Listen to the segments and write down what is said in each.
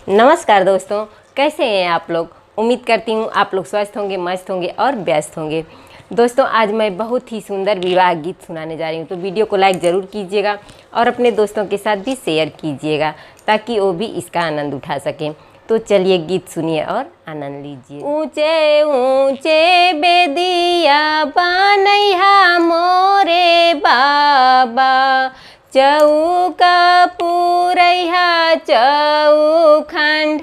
नमस्कार दोस्तों, कैसे हैं आप लोग। उम्मीद करती हूँ आप लोग स्वस्थ होंगे, मस्त होंगे और व्यस्त होंगे। दोस्तों, आज मैं बहुत ही सुंदर विवाह गीत सुनाने जा रही हूँ, तो वीडियो को लाइक ज़रूर कीजिएगा और अपने दोस्तों के साथ भी शेयर कीजिएगा ताकि वो भी इसका आनंद उठा सकें। तो चलिए गीत सुनिए और आनंद लीजिए। ऊंचे ऊंचे बेदिया बनैहा मोरे बाबा, चौका पुरैहा चौखंड।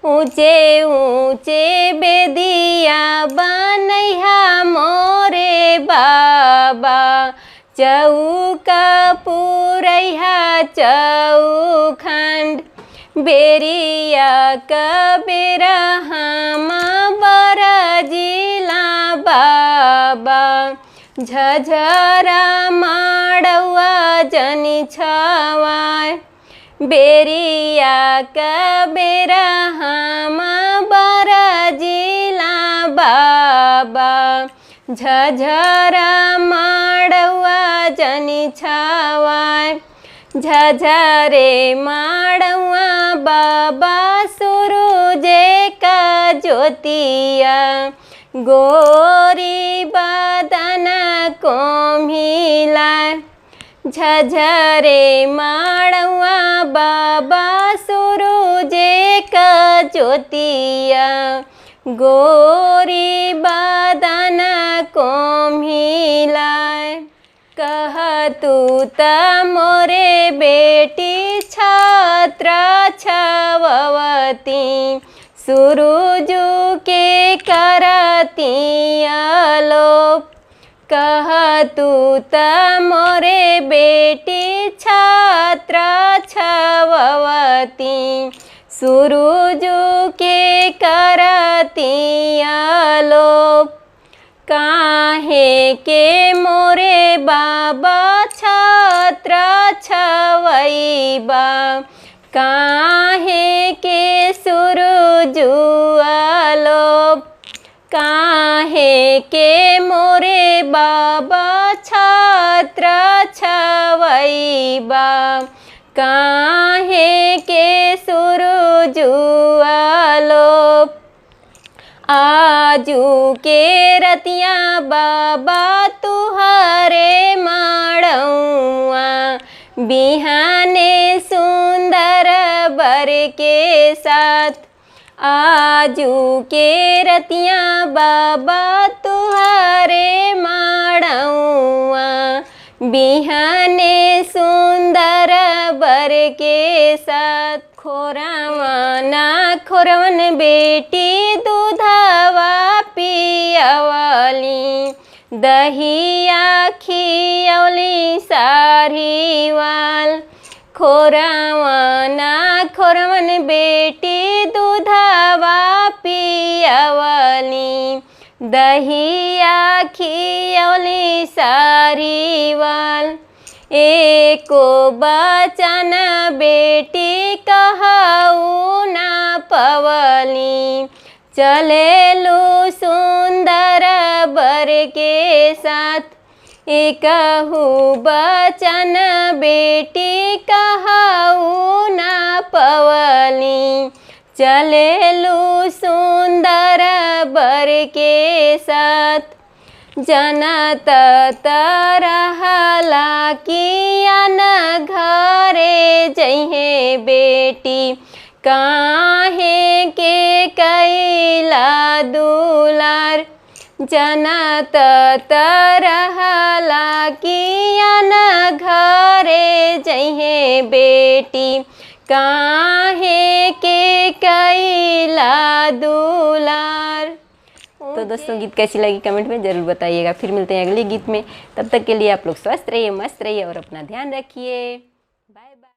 ऊंचे ऊंचे बेदिया बनैहा मोरे बाबा, चौका पुरैहा चौखंड। बेरिया कबेरा हम बरजिला बाबा, झझरा माड़वा जनी छवाय। बेरिया कबेरा हम बरजिला बाबा, झझरा माड़वा जनी छवाय। झझरे माड़वा बाबा सूरजे का ज्योतिया, गोरी बदन को मिलाय। झझरे माड़वा बाबा सूरजे का ज्योतिया, गोरी बदन को मिलाय। कह तू त मोरे बेटी छात्र छवती, सूरजू के करती आलोप। कह तू त मोरे बेटी छात्र छवती, सूरजू के करती आलोप। काहे के मोरे बाबा छात्र छवैबा, काहे के सूरजू आलोप। काहे के मोरे बाबा छात्र छवैबा, काहे के सूरजू आलोप। आजू के रतिया बाबा तुहरे माड़ौआ, बिहाने सुंदर बर के साथ। आजू के रतिया बाबा तुहरे माड़ौआ, बिहाने सुंदर बर के साथ। खोरवना खोरवन बेटी दूधवा पियवली, दहिया खियवली सारीवाल। खोरवना खोरवन बेटी दूधवा पियवली, दहिया खियवली सारीवाल। एको बचन बेटी कहू ना पवली, चलेलू सुंदर बर के साथ। एकहू बचन बेटी कहू ना पवली, चलेलू सुंदर बर के साथ। जनत तरहला कियन घरे जइहे बेटी, काहे के कैला दुलार। जनत तरहला कियन घरे जइहे बेटी, काहे के कैला दुलार। तो दोस्तों, गीत कैसी लगी कमेंट में ज़रूर बताइएगा। फिर मिलते हैं अगले गीत में। तब तक के लिए आप लोग स्वस्थ रहिए, मस्त रहिए और अपना ध्यान रखिए।